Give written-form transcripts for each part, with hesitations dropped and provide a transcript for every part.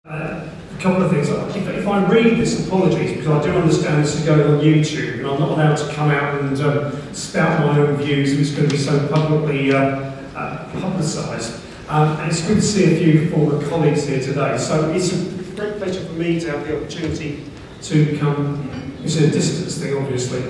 A couple of things. If I read this, apologies, because I do understand this is going on YouTube, and I'm not allowed to come out and spout my own views, which is going to be so publicly publicised. And it's good to see a few former colleagues here today. So it's a great pleasure for me to have the opportunity to come. It's a distance thing, obviously.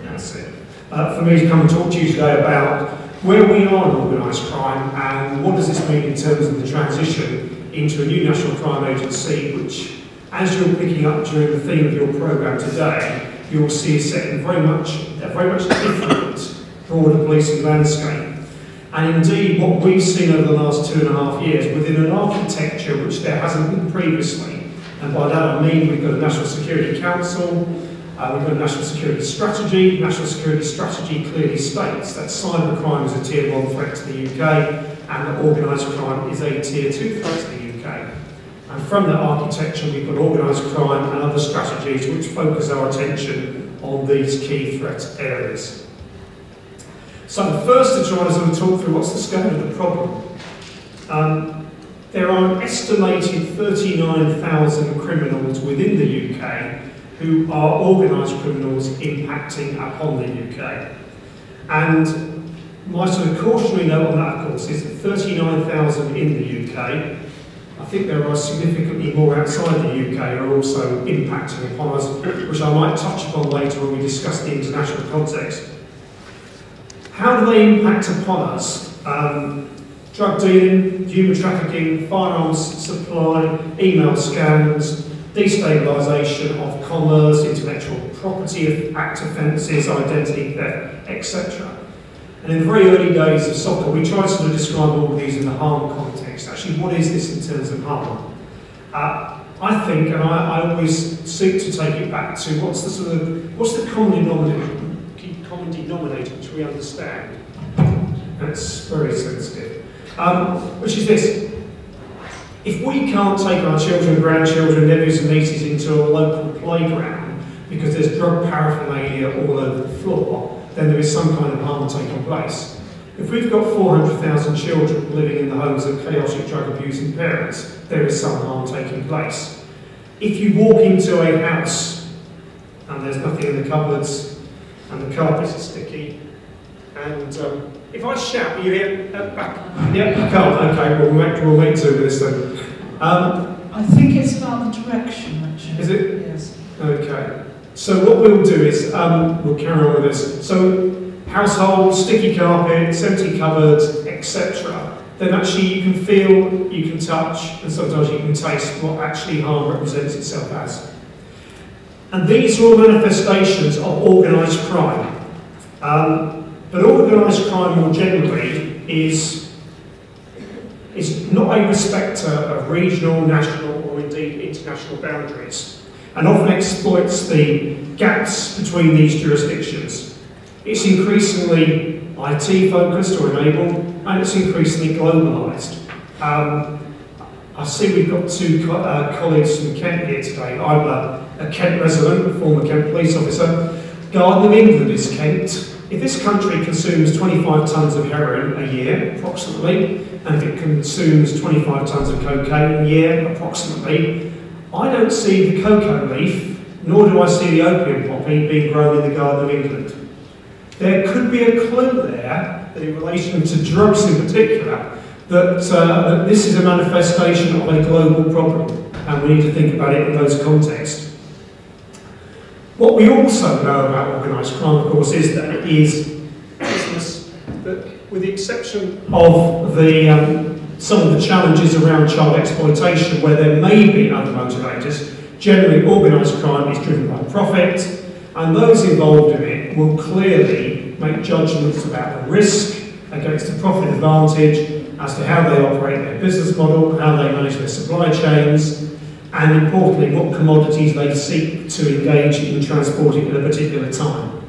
That's it. For me to come and talk to you today about where we are in organised crime and what does this mean in terms of the transition into a new national crime agency, which, as you're picking up during the theme of your programme today, you'll see is set in a very much different, broader policing landscape. And indeed, what we've seen over the last 2.5 years within an architecture which there hasn't been previously, and by that I mean we've got a National Security Council, we've got a National Security Strategy. National Security Strategy clearly states that cybercrime is a Tier 1 threat to the UK, and that organised crime is a Tier 2 threat to the UK. And from that architecture, we've got organised crime and other strategies which focus our attention on these key threat areas. So first, to try to sort of talk through what's the scale of the problem. There are an estimated 39,000 criminals within the UK who are organised criminals impacting upon the UK. And my sort of cautionary note on that, of course, is that 39,000 in the UK. I think there are significantly more outside the UK who are also impacting upon us, which I might touch upon later when we discuss the international context. How do they impact upon us? Drug dealing, human trafficking, firearms supply, email scams, destabilisation of commerce, intellectual property act offences, identity theft, etc. And in the very early days of soccer, we tried to sort of describe all of these in the harm context. Actually, what is this in terms of harm? I think, and I always seek to take it back to what's the common denominator which we understand. That's very sensitive. Which is this. If we can't take our children, grandchildren, nephews and nieces into a local playground because there's drug paraphernalia all over the floor, then there is some kind of harm taking place. If we've got 400,000 children living in the homes of chaotic drug-abusing parents, there is some harm taking place. If you walk into a house and there's nothing in the cupboards and the carpets are sticky, and if I shout, you hear back? Yeah, you can't. Okay, we'll make two of this then. I think it's about the direction, actually. Is it? Yes. Okay. So what we'll do is we'll carry on with this. So household, sticky carpets, empty cupboards, etc. Then actually you can feel, you can touch, and sometimes you can taste what actually harm represents itself as. And these are all manifestations of organised crime. But organised crime more generally is not a respecter of regional, national, or indeed international boundaries, and often exploits the gaps between these jurisdictions. It's increasingly IT focused or enabled, and it's increasingly globalised. I see we've got two colleagues from Kent here today. I'm a Kent resident, a former Kent police officer. Garden of England is Kent. If this country consumes 25 tonnes of heroin a year, approximately, and if it consumes 25 tonnes of cocaine a year, approximately, I don't see the cocoa leaf, nor do I see the opium poppy being grown in the Garden of England. There could be a clue there that in relation to drugs in particular, that this is a manifestation of a global problem, and we need to think about it in those contexts. What we also know about organised crime, of course, is that it is business that, with the exception of some of the challenges around child exploitation, where there may be other motivators, generally organised crime is driven by profit, and those involved in it will clearly make judgments about the risk against the profit advantage as to how they operate their business model, how they manage their supply chains, and importantly, what commodities they seek to engage in transporting at a particular time.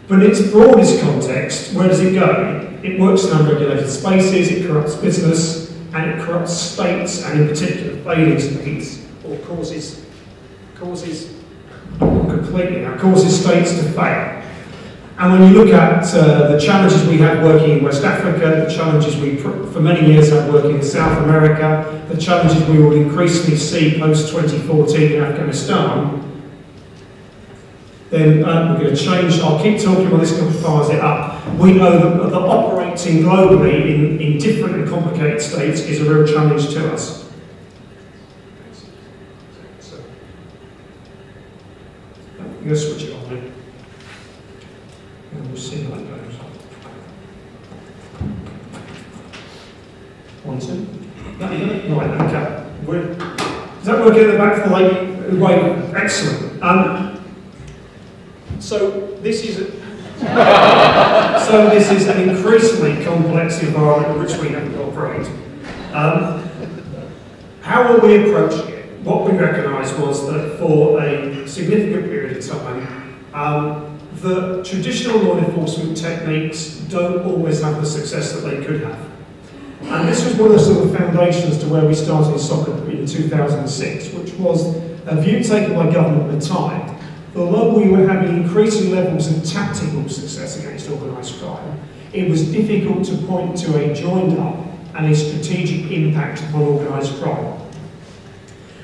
But in its broadest context, where does it go? It works in unregulated spaces, it corrupts business, and it corrupts states, and in particular failing states, or causes states to fail. And when you look at the challenges we had working in West Africa, the challenges we for many years had working in South America, the challenges we will increasingly see post-2014 in Afghanistan, then we're going to change. I'll keep talking while this fires it up. We know that operating globally in different and complicated states is a real challenge to us. I'm going to switch it on now. And we'll see how that goes. 1, 2. Right, okay. Does that work in the back for the lady? Right, excellent. So this is an increasingly complex environment in which we have to operate. How are we approaching it? What we recognised was that for a significant period of time, the traditional law enforcement techniques don't always have the success that they could have. And this was one of the sort of foundations to where we started soccer in 2006, which was a view taken by government at the time. Although we were having increasing levels of tactical success against organised crime, it was difficult to point to a joined-up and a strategic impact on organised crime.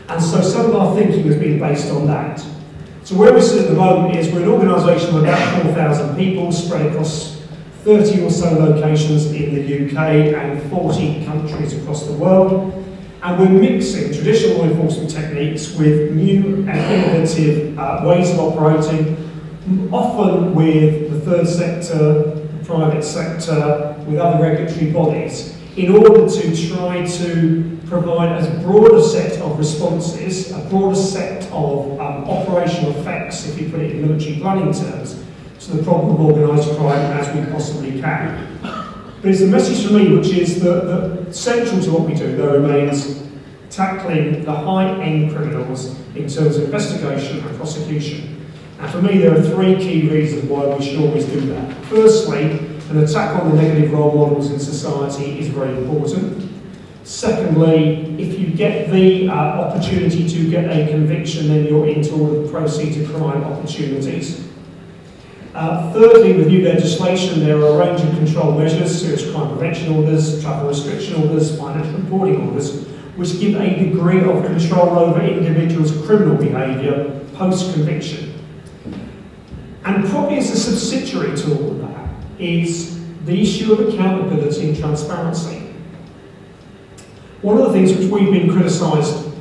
And so some of our thinking has been based on that. So where we sit at the moment is we're an organisation of about 4,000 people spread across 30 or so locations in the UK and 40 countries across the world. And we're mixing traditional law enforcement techniques with new and innovative ways of operating, often with the third sector, the private sector, with other regulatory bodies, in order to try to provide as broad a set of responses, a broader set of operational effects, if you put it in military planning terms, to the problem of organised crime as we possibly can. But it's a message for me which is that central to what we do, though, remains tackling the high-end criminals in terms of investigation and prosecution. And for me, there are 3 key reasons why we should always do that. Firstly, an attack on the negative role models in society is very important. Secondly, if you get the opportunity to get a conviction, then you're into all of the proceeds of crime opportunities. Thirdly, with new legislation, there are a range of control measures, serious crime prevention orders, travel restriction orders, financial reporting orders, which give a degree of control over individuals' criminal behaviour post-conviction. And probably as a subsidiary to all of that is the issue of accountability and transparency. One of the things which we've been criticised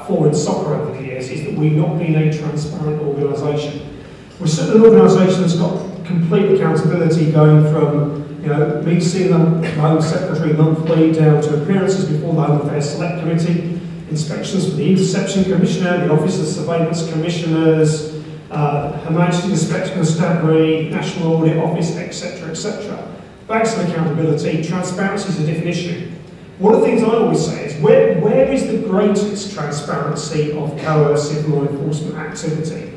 for in soccer over the years is that we've not been a transparent organisation. We're certainly an organisation that's got complete accountability, going from me seeing the Home Secretary monthly down to appearances before the Home Affairs Select Committee, inspections for the Interception Commissioner, the Office of Surveillance Commissioners, Her Majesty's Inspector Constabulary, National Audit Office, etc., etc. Back to accountability, transparency is a different issue. One of the things I always say is, where is the greatest transparency of coercive law enforcement activity?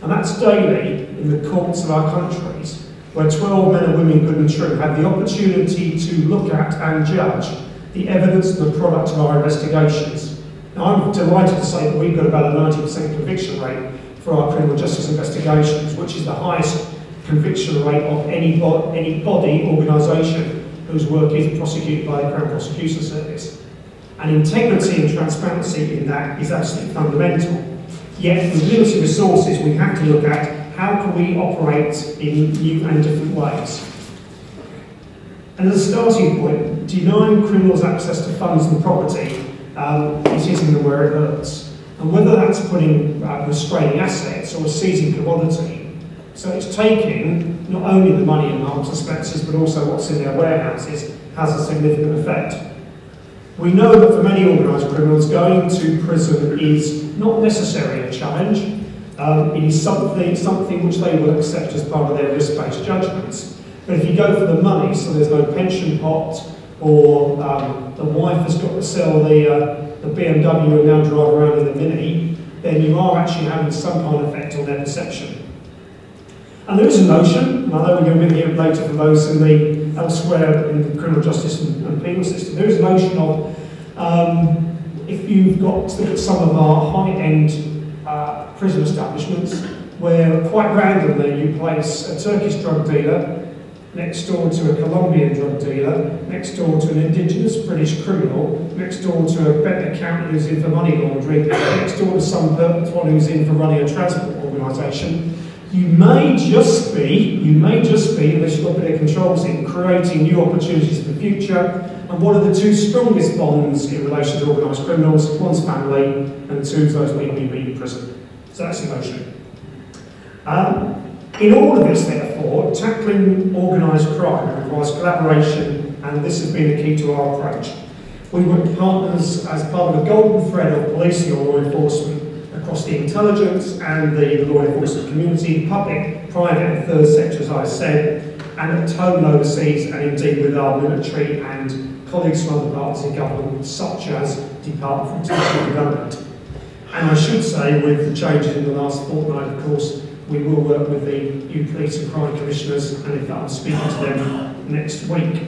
And that's daily in the courts of our countries, where 12 men and women, good and true, have the opportunity to look at and judge the evidence and the product of our investigations. Now, I'm delighted to say that we've got about a 90% conviction rate for our criminal justice investigations, which is the highest conviction rate of any body, organisation, whose work is prosecuted by the Crown Prosecution Service. And integrity and transparency in that is absolutely fundamental. Yet, with limited resources, we have to look at how can we operate in new and different ways. And as a starting point, denying criminals access to funds and property is hitting them where it hurts. And whether that's putting restraining assets or seizing commodity, so it's taking not only the money in Marks and Spencer's but also what's in their warehouses, has a significant effect. We know that for many organised criminals, going to prison is not necessarily a challenge. It is something which they will accept as part of their risk-based judgments. But if you go for the money, so there's no pension pot, or the wife has got to sell the BMW and now drive around in the Mini, then you are actually having some kind of effect on their perception. And there is a notion, and I know we're going to be here later for those in the elsewhere in the criminal justice and penal system, there is a notion of if you've got to look at some of our high-end prison establishments where quite randomly you place a Turkish drug dealer next door to a Colombian drug dealer, next door to an indigenous British criminal, next door to a bank accountant who's in for money laundering, next door to someone who's in for running a transport organisation. You may just be, unless you've got a bit of controls in, creating new opportunities for the future. And what are the two strongest bonds in relation to organised criminals? One's family, and two's those people you meet in prison. So that's emotion. In all of this, therefore, tackling organised crime requires collaboration, and this has been the key to our approach. We work with partners as part of a golden thread of policing or law enforcement across the intelligence and the law enforcement community, public, private and third sector, as I said, and at home and overseas, and indeed with our military and colleagues from other parts of government, such as Department for International Development. And I should say, with the changes in the last fortnight, of course, we will work with the new police and crime commissioners, and in fact I'm speaking to them next week.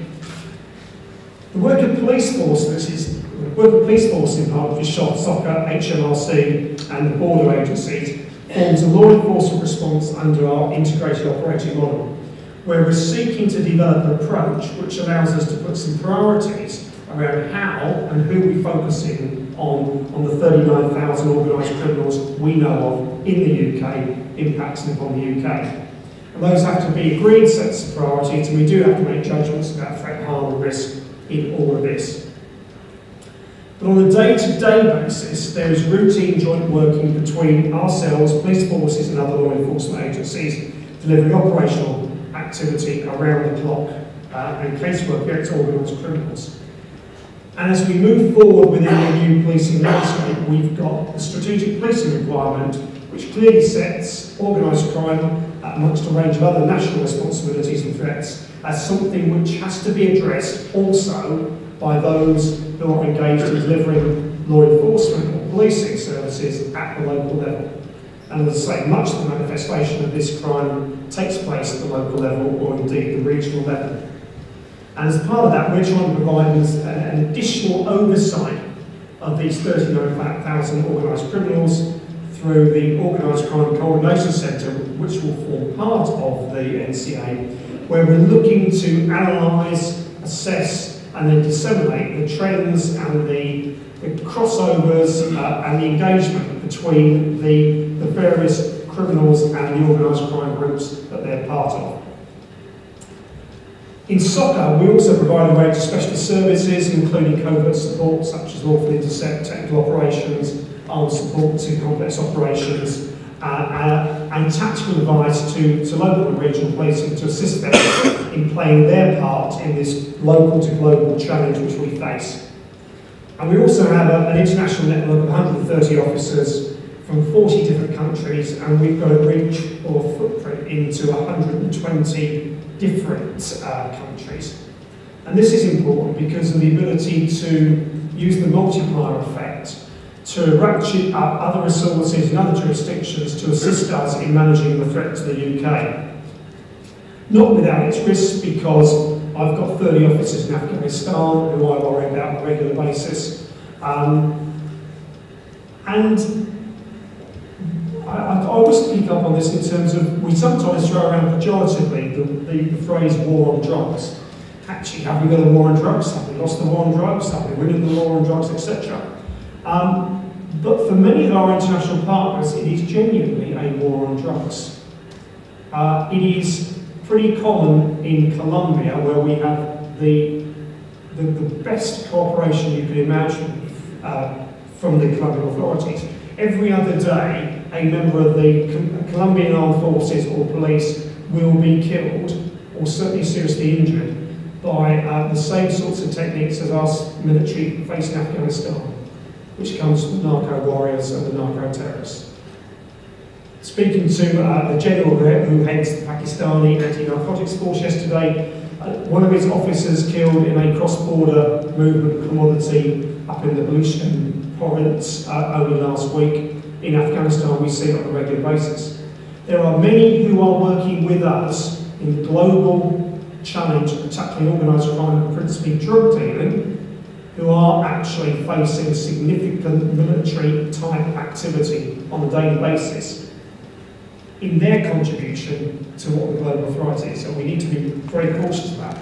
The work of police forces in part with SOCA, HMRC and the border agencies forms a law enforcement response under our integrated operating model, where we're seeking to develop an approach which allows us to put some priorities around how and who we focus in on the 39,000 organised criminals we know of in the UK, impacting upon the UK. And those have to be agreed sets of priorities, and we do have to make judgments about threat, harm and risk in all of this. But on a day-to-day basis, there is routine joint working between ourselves, police forces and other law enforcement agencies, delivering operational activity around the clock and casework against organised criminals. And as we move forward within the new policing landscape, we've got the strategic policing requirement, which clearly sets organised crime amongst a range of other national responsibilities and threats as something which has to be addressed also by those who are engaged in delivering law enforcement or policing services at the local level. And as I say, much of the manifestation of this crime takes place at the local level or indeed the regional level. And as part of that, we're trying to provide an additional oversight of these 39,000 organised criminals through the Organised Crime Coordination Centre, which will form part of the NCA, where we're looking to analyse, assess and then disseminate the trends and the crossovers and the engagement between the various criminals and the organised crime groups that they're part of. In SOCA, we also provide a range of specialist services, including covert support such as lawful intercept, technical operations, armed support to complex operations, and tactical advice to local and regional policing to assist them in playing their part in this local to global challenge which we face. And we also have an international network of 130 officers from 40 different countries, and we've got a reach or footprint into 120 different countries. And this is important because of the ability to use the multiplier effect to ratchet up other resources in other jurisdictions to assist us in managing the threat to the UK. Not without its risks, because I've got 30 officers in Afghanistan who I worry about on a regular basis. I always pick up on this in terms of, we sometimes throw around pejoratively the phrase war on drugs. Actually, have we got a war on drugs? Have we lost the war on drugs? Have we winning the war on drugs, etc.? But for many of our international partners, it is genuinely a war on drugs. It is pretty common in Colombia, where we have the best cooperation you can imagine from the Colombian authorities. Every other day, a member of the Colombian armed forces or police will be killed, or certainly seriously injured, by the same sorts of techniques as our military face in Afghanistan, which comes from the narco warriors and the narco terrorists. Speaking to the general who heads the Pakistani anti-narcotics force yesterday, one of his officers killed in a cross-border movement of commodity up in the Baluchistan province only last week. In Afghanistan, we see it on a regular basis. There are many who are working with us in the global challenge of tackling organised crime and principally drug dealing, who are actually facing significant military-type activity on a daily basis. in their contribution to what the global authority is. So we need to be very cautious of that.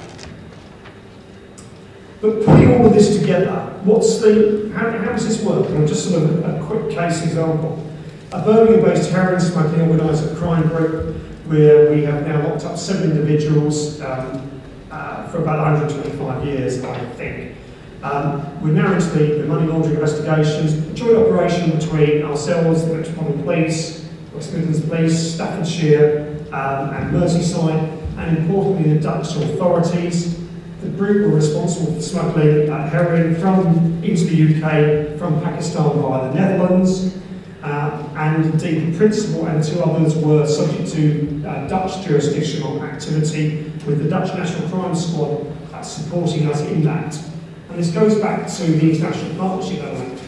But putting all of this together, how does this work? And just sort of a quick case example. A Birmingham-based heroin smuggling organised crime group where we have now locked up 7 individuals for about 125 years, I think. We're now into the money laundering investigations, a joint operation between ourselves, the Metropolitan Police, West Midlands Police, Staffordshire and Merseyside, and importantly the Dutch authorities. The group were responsible for smuggling heroin into the UK from Pakistan via the Netherlands, and indeed the principal and 2 others were subject to Dutch jurisdictional activity, with the Dutch National Crime Squad supporting us in that. And this goes back to the international partnership element.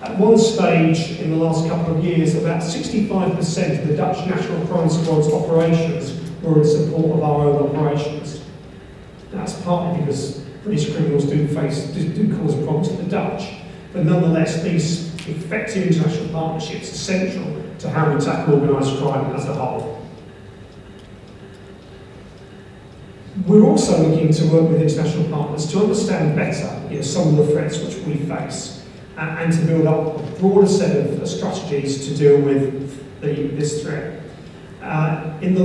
At one stage in the last couple of years, about 65% of the Dutch National Crime Squad's operations were in support of our own operations. That's partly because British criminals do cause problems to the Dutch, but nonetheless these effective international partnerships are central to how we tackle organised crime as a whole. We're also looking to work with international partners to understand better some of the threats which we face and to build up a broader set of strategies to deal with this threat. In the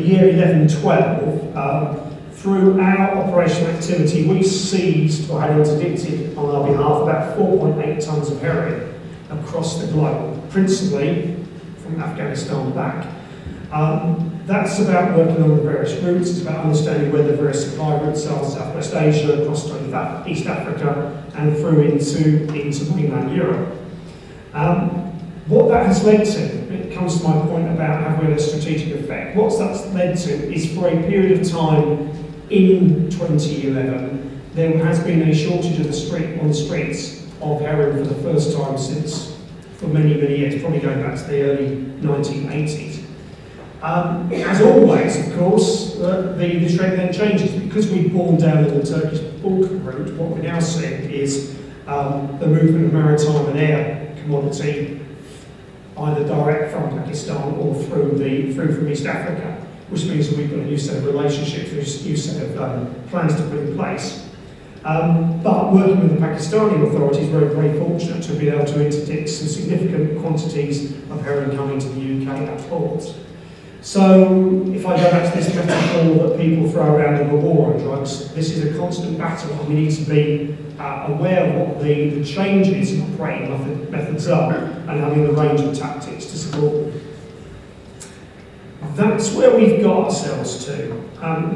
year 11-12, through our operational activity, we seized or had interdicted on our behalf about 4.8 tonnes of heroin across the globe, principally from Afghanistan back. That's about working on the various routes. It's about understanding where the various supply routes are, Southwest Asia, across to East Africa, and through into mainland Europe. What that has led to, it comes to my point about having a strategic effect. What that's led to is for a period of time in 2011, there has been a shortage on the streets of heroin for the first time for many, many years, probably going back to the early 1980s. As always, of course, the trend then changes. Because we've borne down on the Turkish-Balkan route, what we're now seeing is the movement of maritime and air commodity, either direct from Pakistan or through from East Africa, which means that we've got a new set of relationships, a new set of plans to put in place. But working with the Pakistani authorities, we're very fortunate to be able to interdict some significant quantities of heroin coming to the UK at ports. So, if I go back to this metaphor that people throw around in the war on drugs, this is a constant battle, and we need to be aware of what the changes in operating methods are, and having the range of tactics to support them. That's where we've got ourselves to.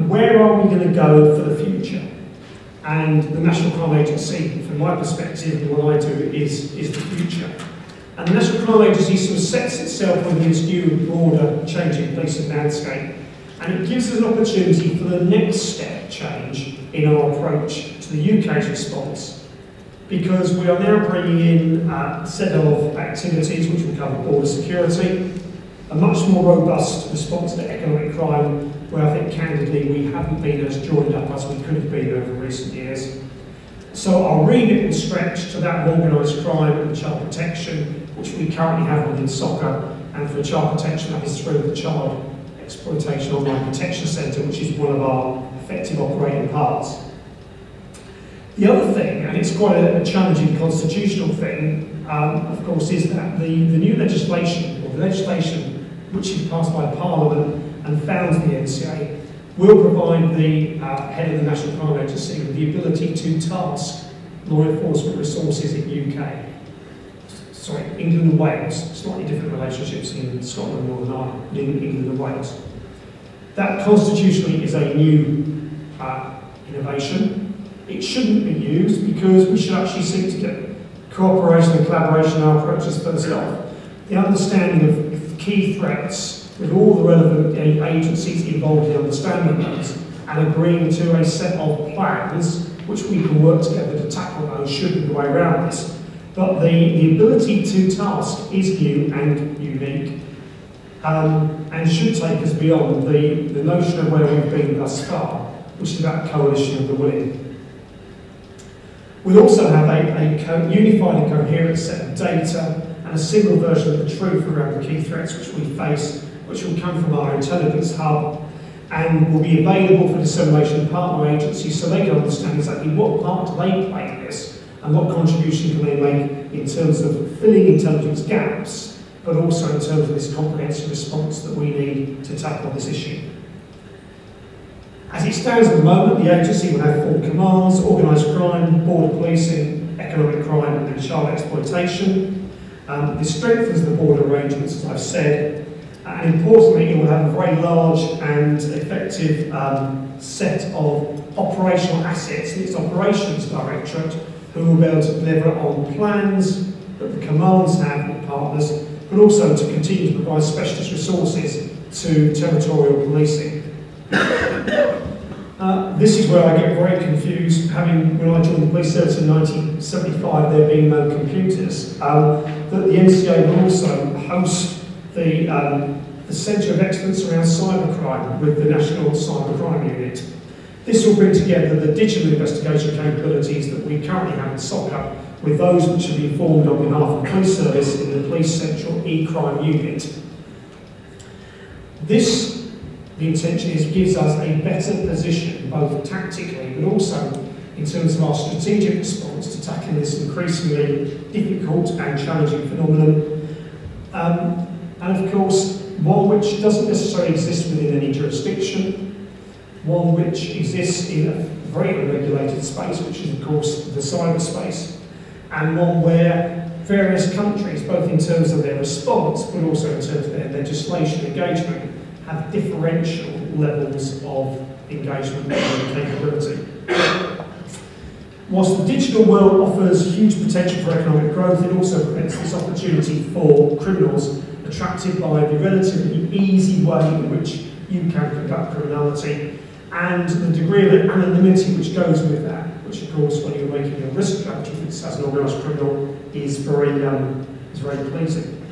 Where are we going to go for the future? And the National Crime Agency, from my perspective, and what I do, is the future. And the National Crime Agency sort of sets itself within its new, broader, changing policing landscape, and it gives us an opportunity for the next step change in our approach to the UK's response, because we are now bringing in a set of activities which will cover border security, a much more robust response to economic crime, where I think, candidly, we haven't been as joined up as we could have been over recent years. So our remit will stretch to that of organised crime and child protection, which we currently have within soccer, and for child protection that is through the Child Exploitation Online Protection Centre, which is one of our effective operating parts. The other thing, and it's quite a challenging constitutional thing, of course, is that the new legislation, or the legislation which is passed by Parliament and founds the NCA, will provide the head of the National Crime Agency with the ability to task law enforcement resources in England and Wales, slightly different relationships in Scotland and Northern Ireland, in England and Wales. That constitutionally is a new innovation. It shouldn't be used because we should actually seek to get cooperation and collaboration in our approaches first off. The understanding of key threats with all the relevant agencies involved in understanding those and agreeing to a set of plans which we can work together to tackle those should be the way around this. But the ability to task is new and unique, and should take us beyond the notion of where we've been thus far, which is that coalition of the willing. We'll also have a unified and coherent set of data and a single version of the truth around the key threats which we face which will come from our intelligence hub and will be available for dissemination to partner agencies so they can understand exactly what part do they play in this and what contribution can they make in terms of filling intelligence gaps, but also in terms of this comprehensive response that we need to tackle this issue. As it stands at the moment, the agency will have 4 commands: organised crime, border policing, economic crime and child exploitation. This strengthens the border arrangements, as I've said, and importantly it will have a very large and effective set of operational assets in its operations directorate, who will be able to deliver on plans that the commands have with partners, but also to continue to provide specialist resources to territorial policing. This is where I get very confused, when I joined the police service in 1975, there being no computers, that the NCA will also host the Centre of Excellence around cybercrime with the National Cybercrime Unit. This will bring together the digital investigation capabilities that we currently have in SOCA with those which will be formed on behalf of the police service in the Police Central E-Crime Unit. The intention is, gives us a better position, both tactically but also in terms of our strategic response to tackling this increasingly difficult and challenging phenomenon. And of course, one which doesn't necessarily exist within any jurisdiction, one which exists in a very unregulated space, which is of course the cyberspace, and one where various countries, both in terms of their response but also in terms of their legislation engagement, have differential levels of engagement and capability. Whilst the digital world offers huge potential for economic growth, it also presents this opportunity for criminals attracted by the relatively easy way in which you can conduct criminality and the degree of anonymity which goes with that, which of course when you're making a risk judgment as an organised criminal is very pleasing.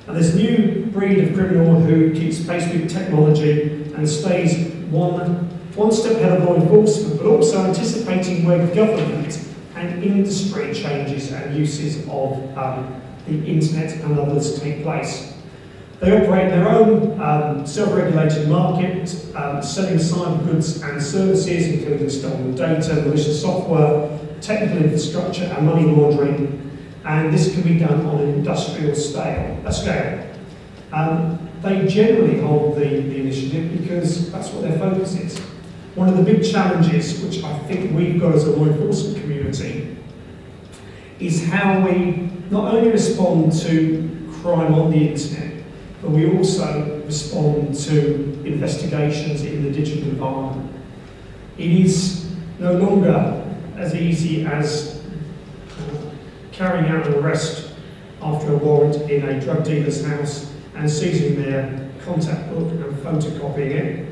And there's a new breed of criminal who keeps pace with technology and stays one step ahead of law enforcement, but also anticipating where government and industry changes and uses of the internet and others take place. They operate their own self-regulated market, selling cyber goods and services, including stolen data, malicious software, technical infrastructure and money laundering. And this can be done on an industrial scale. They generally hold the initiative because that's what their focus is. One of the big challenges which I think we've got as a law enforcement community is how we not only respond to crime on the internet, but we also respond to investigations in the digital environment. It is no longer as easy as carrying out an arrest after a warrant in a drug dealer's house and seizing their contact book and photocopying it.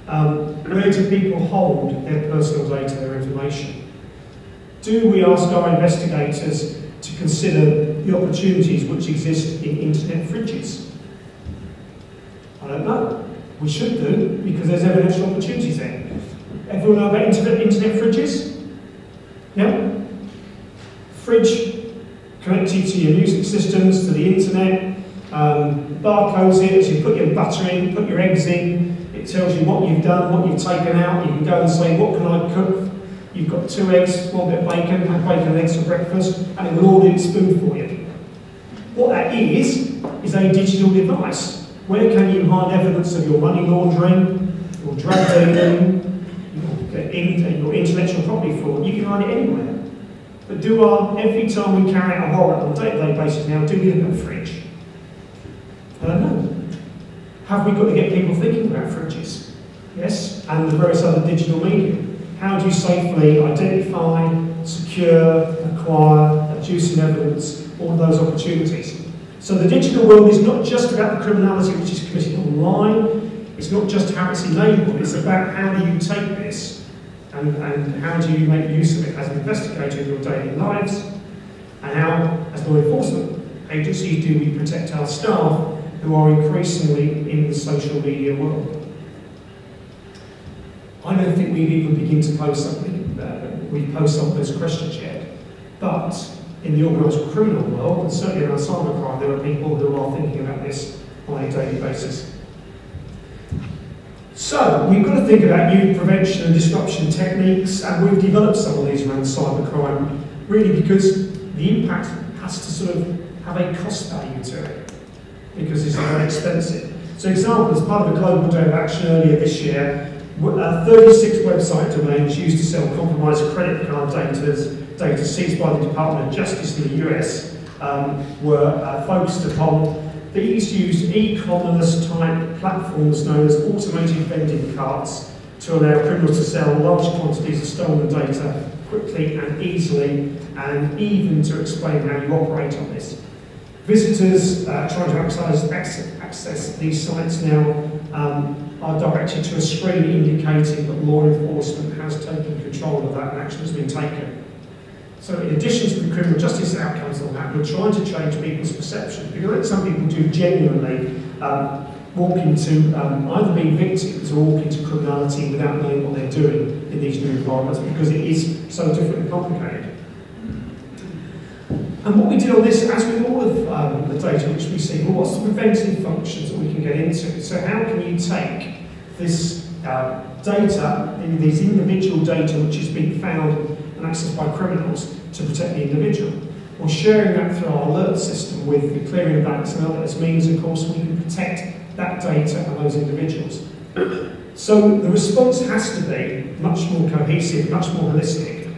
Where do people hold their personal data, their information? Do we ask our investigators to consider the opportunities which exist in internet fridges? I don't know. We should do, because there's evidential opportunities there. Everyone know about internet fridges? Yeah? Fridge connected to your music systems, to the internet, barcodes it, so you put your butter in, put your eggs in, it tells you what you've done, what you've taken out, you can go and say, what can I cook? You've got 2 eggs, 1 bit of bacon, have bacon and eggs for breakfast, and it will order its food for you. What that is a digital device. Where can you hide evidence of your money laundering, your drug dealing, your intellectual property fraud? You can hide it anywhere. But every time we carry out a warrant on a day-to-day basis now, do we look at the fridge? I don't know. Have we got to get people thinking about fridges? Yes, and the various other digital media. How do you safely identify, secure, acquire, adduce evidence, all of those opportunities? So the digital world is not just about the criminality which is committed online, it's not just how it's enabled, it's about how do you take this and how do you make use of it as an investigator in your daily lives, and how, as law enforcement agencies, do we protect our staff who are increasingly in the social media world. I don't think we've even begun to pose some of those questions yet, but in the organised criminal world, and certainly around cybercrime, there are people who are thinking about this on a daily basis. So we've got to think about youth prevention and disruption techniques, and we've developed some of these around cybercrime, really because the impact has to sort of have a cost value to it, because it's very expensive. So example, as part of a global day of action earlier this year, 36 website domains used to sell compromised credit card data seized by the Department of Justice in the US were focused upon. These used e-commerce type platforms known as automated vending carts to allow criminals to sell large quantities of stolen data quickly and easily, and even to explain how you operate on this. Visitors trying to access these sites now are directed to a screen indicating that law enforcement has taken control of that and action has been taken. So in addition to the criminal justice outcomes on that, we're trying to change people's perception, because I think some people do genuinely walk into either being victims or walk into criminality without knowing what they're doing in these new environments, because it is so different and complicated. And what we did on this, as with all of the data which we see, well, what's the preventive functions that we can get into? So how can you take this data, these individual data which has been found and accessed by criminals, to protect the individual? Well, sharing that through our alert system with the clearing banks and others means, of course, we can protect that data and those individuals. So the response has to be much more cohesive, much more holistic,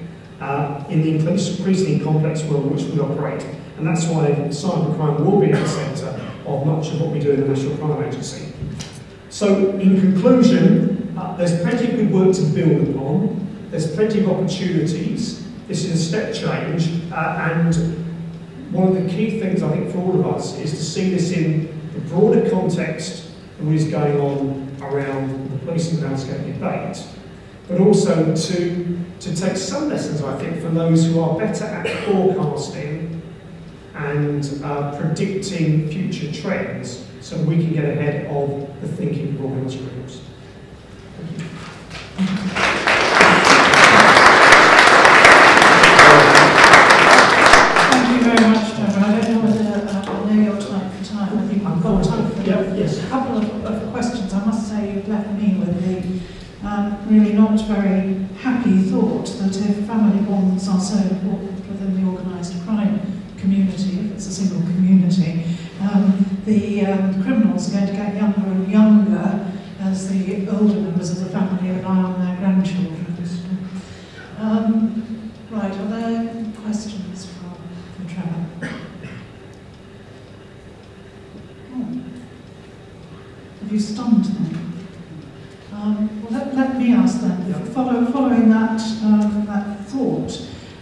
in the increasingly complex world in which we operate. And that's why cybercrime will be at the centre of much of what we do in the National Crime Agency. So in conclusion, there's plenty of good work to build upon. There's plenty of opportunities. This is a step change, and one of the key things I think for all of us is to see this in the broader context of what is going on around the policing landscape debate, but also to take some lessons, I think, from those who are better at forecasting and predicting future trends, so we can get ahead of the thinking of organised criminals. Thank you. Thank you very much, Trevor. I don't know whether I know you're tight for time. I think we've got time for yes. a couple of questions. I must say you've left me with the really not very happy thought that if family bonds are so important within the organised crime community, if it's a single community, the criminals are going to get younger and younger as the older members of the family rely on their grandchildren. Right, are there questions for Trevor? Oh. Have you stunned them? Well, let me ask then, yeah. Following that thought,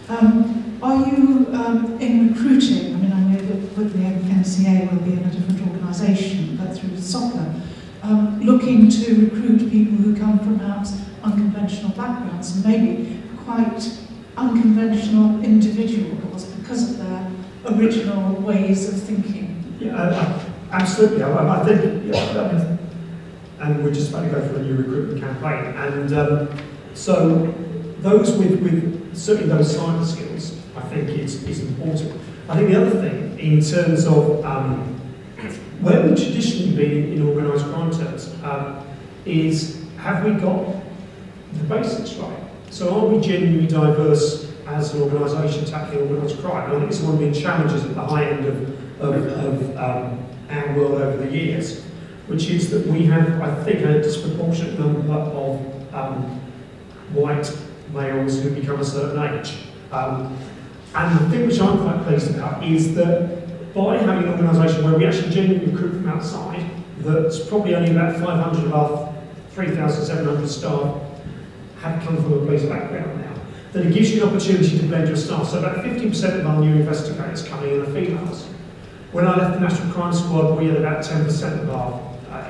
are you in recruiting, I mean I know that with the MCA will be in a different organisation, but through soccer, looking to recruit people who come from perhaps unconventional backgrounds and maybe quite unconventional individuals because of their original ways of thinking? Yeah, absolutely. I think, yeah, and we're just about to go through a new recruitment campaign, and so those with certainly those cyber skills, I think is important. I think the other thing, in terms of where we've traditionally been in organised crime terms, is have we got the basics right? So are we genuinely diverse as an organisation tackling organised crime? I think it's one of the challenges at the high end of our world over the years, which is that we have, I think, a disproportionate number of white males who become a certain age. And the thing which I'm quite pleased about is that by having an organisation where we actually genuinely recruit from outside, that's probably only about 500 of our 3,700 staff have come from a police background now, that it gives you an opportunity to blend your staff. So about 50% of our new investigators coming in are females. When I left the National Crime Squad, we had about 10% of our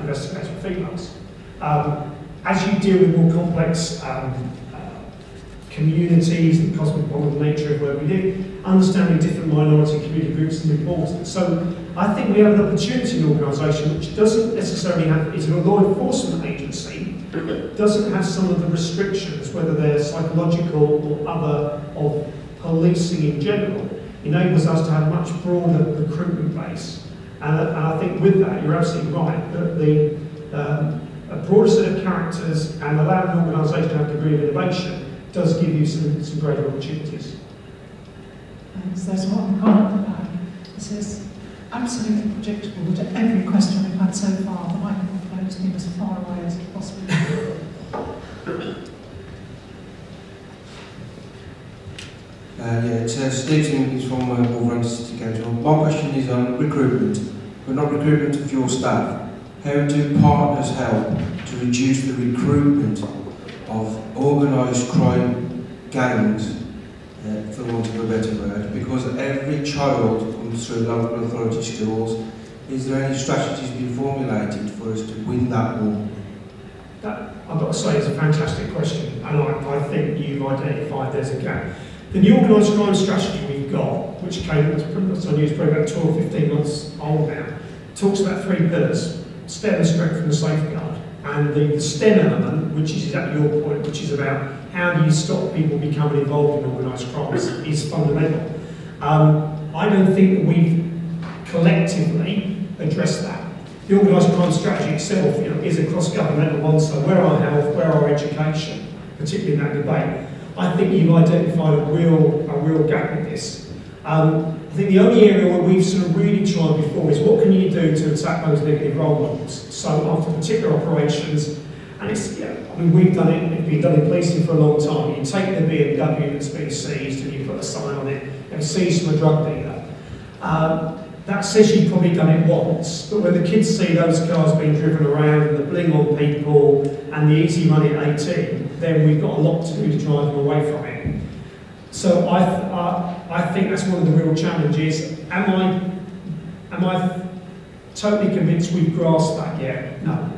investigators were females. As you deal with more complex communities and the cosmopolitan nature of where we live, understanding different minority community groups is important. So I think we have an opportunity in an organisation which doesn't necessarily have, is a law enforcement agency, doesn't have some of the restrictions, whether they're psychological or other, of policing in general, enables us to have a much broader recruitment base. And I think with that, you're absolutely right, that a broader set of characters and allow an organisation to have a degree of innovation does give you some greater opportunities. Thanks. There's one comment. This is absolutely predictable to every question we've had so far. The microphone has been as far away as it possibly can. It's Steve Simmons from Organised City Council. My question is on recruitment, but not recruitment of your staff. How do partners help to reduce the recruitment of organised crime gangs, for want of a better word, because every child comes through local authority schools? Is there any strategies being formulated for us to win that war? That, I've got to say, is a fantastic question, and I think you've identified there's a gap. The new organised crime strategy we've got, which came, it's probably about 12 or 15 months old now, talks about 3 pillars: STEM, the strength and the safeguard. And the STEM element, which is exactly your point, which is about how do you stop people becoming involved in organised crimes, is fundamental. I don't think that we've collectively addressed that. The organised crime strategy itself, is a cross-governmental one, so where our health, where our education, particularly in that debate, I think you've identified a real gap in this. I think the only area where we've sort of really tried before is what can you do to attack those negative role models. So after particular operations, and it's, we've done it, it's been done in policing for a long time. You take the BMW that's been seized and you put a sign on it, seized from a drug dealer. That says you've probably done it once, but when the kids see those cars being driven around and the bling on people and the easy money at 18, then we've got a lot to do to drive them away from it. So I think that's one of the real challenges. Am I totally convinced we've grasped that yet? No.